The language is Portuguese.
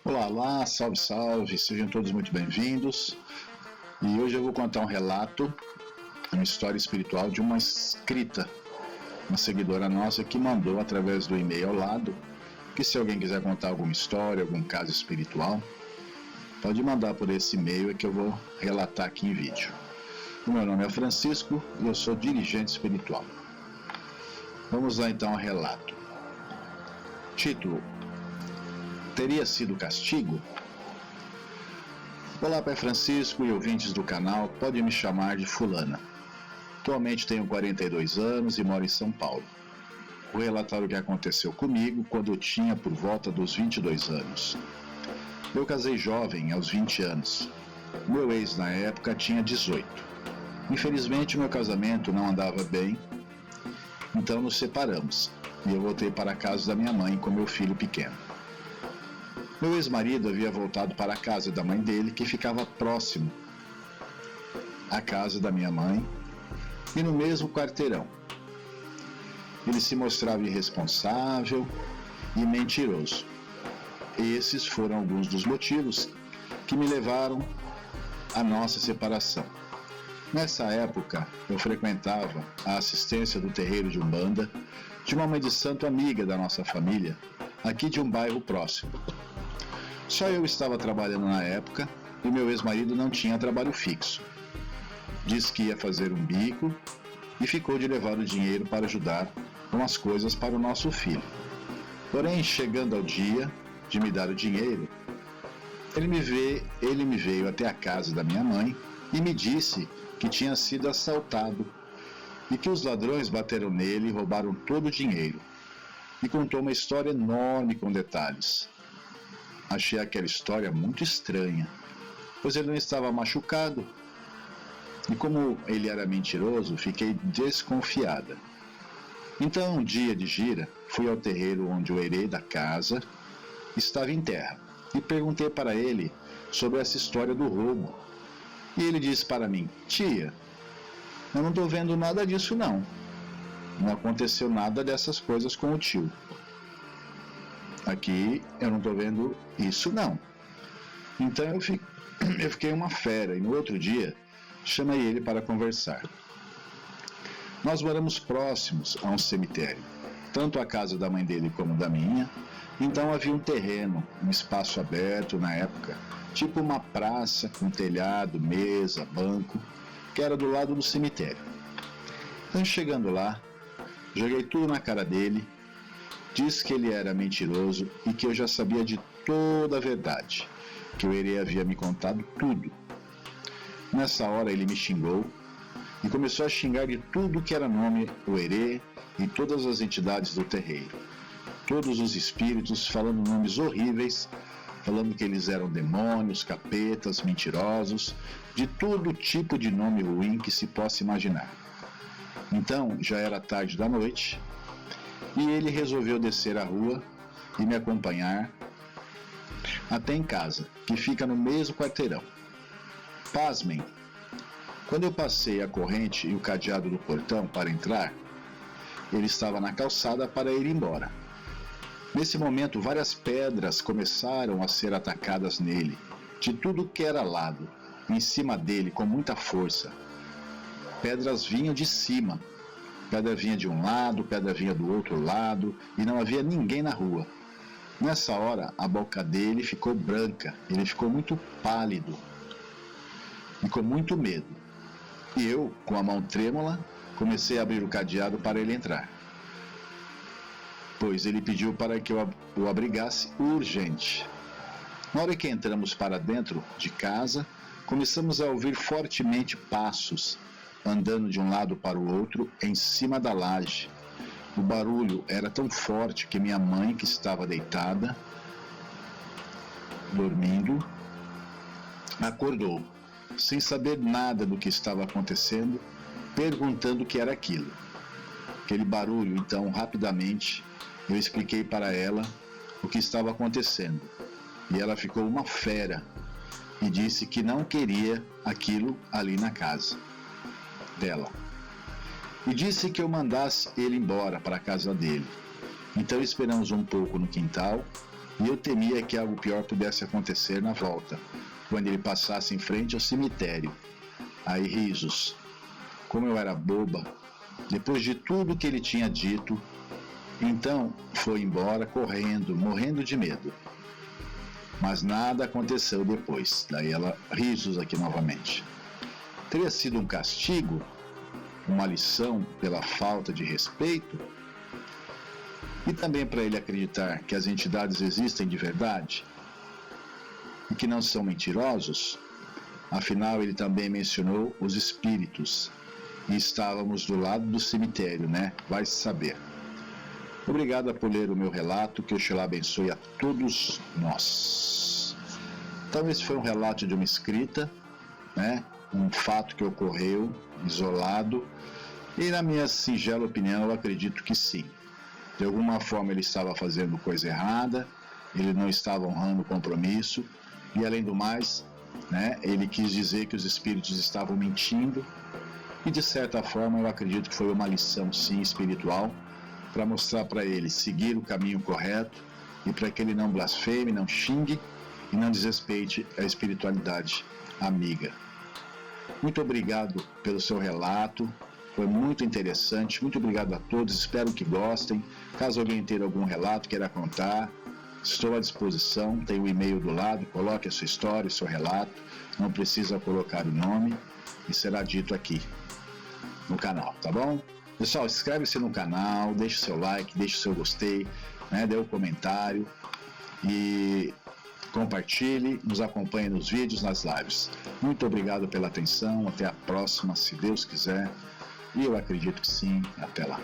Olá, olá, salve, salve, sejam todos muito bem-vindos. E hoje eu vou contar um relato, uma história espiritual de uma inscrita, uma seguidora nossa que mandou através do e-mail ao lado, que se alguém quiser contar alguma história, algum caso espiritual, pode mandar por esse e-mail que eu vou relatar aqui em vídeo. O meu nome é Francisco e eu sou dirigente espiritual. Vamos lá então ao relato. Título: Teria sido castigo? Olá, Pai Francisco e ouvintes do canal, pode me chamar de fulana. Atualmente tenho 42 anos e moro em São Paulo. Vou relatar o que aconteceu comigo quando eu tinha por volta dos 22 anos. Eu casei jovem, aos 20 anos. Meu ex na época tinha 18. Infelizmente meu casamento não andava bem, então nos separamos e eu voltei para a casa da minha mãe com meu filho pequeno. Meu ex-marido havia voltado para a casa da mãe dele, que ficava próximo à casa da minha mãe e no mesmo quarteirão. Ele se mostrava irresponsável e mentiroso. Esses foram alguns dos motivos que me levaram à nossa separação. Nessa época, eu frequentava a assistência do terreiro de Umbanda de uma mãe de santo amiga da nossa família, aqui de um bairro próximo. Só eu estava trabalhando na época e meu ex-marido não tinha trabalho fixo. Disse que ia fazer um bico e ficou de levar o dinheiro para ajudar com as coisas para o nosso filho. Porém, chegando ao dia de me dar o dinheiro, ele me veio até a casa da minha mãe e me disse que tinha sido assaltado e que os ladrões bateram nele e roubaram todo o dinheiro. E contou uma história enorme com detalhes. Achei aquela história muito estranha, pois ele não estava machucado. E como ele era mentiroso, fiquei desconfiada. Então, um dia de gira, fui ao terreiro onde o herê da casa estava em terra e perguntei para ele sobre essa história do roubo. E ele disse para mim: tia, eu não estou vendo nada disso não. Não aconteceu nada dessas coisas com o tio. Aqui eu não estou vendo isso não. Então eu fiquei uma fera e no outro dia chamei ele para conversar. Nós moramos próximos a um cemitério, tanto a casa da mãe dele como da minha, então havia um terreno, um espaço aberto na época, tipo uma praça com telhado, mesa, banco, que era do lado do cemitério. Então chegando lá, joguei tudo na cara dele. Disse que ele era mentiroso e que eu já sabia de toda a verdade, que o herê havia me contado tudo. Nessa hora ele me xingou e começou a xingar de tudo que era nome o herê e todas as entidades do terreiro. Todos os espíritos falando nomes horríveis, falando que eles eram demônios, capetas, mentirosos, de todo tipo de nome ruim que se possa imaginar. Então já era tarde da noite, e ele resolveu descer a rua e me acompanhar até em casa, que fica no mesmo quarteirão. Pasmem, quando eu passei a corrente e o cadeado do portão para entrar, ele estava na calçada para ir embora. Nesse momento, várias pedras começaram a ser atacadas nele, de tudo que era lado, em cima dele com muita força. Pedras vinham de cima. Pedra vinha de um lado, pedra vinha do outro lado, e não havia ninguém na rua. Nessa hora, a boca dele ficou branca, ele ficou muito pálido e com muito medo. E eu, com a mão trêmula, comecei a abrir o cadeado para ele entrar, pois ele pediu para que eu o abrigasse urgente. Na hora que entramos para dentro de casa, começamos a ouvir fortemente passos, andando de um lado para o outro em cima da laje. O barulho era tão forte que minha mãe, que estava deitada, dormindo, acordou, sem saber nada do que estava acontecendo, perguntando o que era aquilo. Aquele barulho, então, rapidamente, eu expliquei para ela o que estava acontecendo. E ela ficou uma fera e disse que não queria aquilo ali na casa dela. E disse que eu mandasse ele embora para a casa dele. Então esperamos um pouco no quintal e eu temia que algo pior pudesse acontecer na volta, quando ele passasse em frente ao cemitério. Aí risos. Como eu era boba, depois de tudo que ele tinha dito, então foi embora correndo, morrendo de medo. Mas nada aconteceu depois. Daí ela, risos aqui novamente. Teria sido um castigo? Uma lição pela falta de respeito? E também para ele acreditar que as entidades existem de verdade e que não são mentirosos? Afinal, ele também mencionou os espíritos e estávamos do lado do cemitério, né? Vai saber. Obrigado por ler o meu relato, que Oxalá abençoe a todos nós. Então esse foi um relato de uma escrita, né? Um fato que ocorreu, isolado, e na minha singela opinião eu acredito que sim. De alguma forma ele estava fazendo coisa errada, ele não estava honrando o compromisso, e além do mais, né, ele quis dizer que os espíritos estavam mentindo, e de certa forma eu acredito que foi uma lição sim espiritual, para mostrar para ele seguir o caminho correto e para que ele não blasfeme, não xingue e não desrespeite a espiritualidade amiga. Muito obrigado pelo seu relato, foi muito interessante, muito obrigado a todos, espero que gostem. Caso alguém tenha algum relato, queira contar, estou à disposição, tem o e-mail do lado, coloque a sua história, o seu relato, não precisa colocar o nome e será dito aqui no canal, tá bom? Pessoal, inscreve-se no canal, deixe seu like, deixe seu gostei, né, dê um comentário e compartilhe, nos acompanhe nos vídeos, nas lives. Muito obrigado pela atenção, até a próxima, se Deus quiser, e eu acredito que sim, até lá.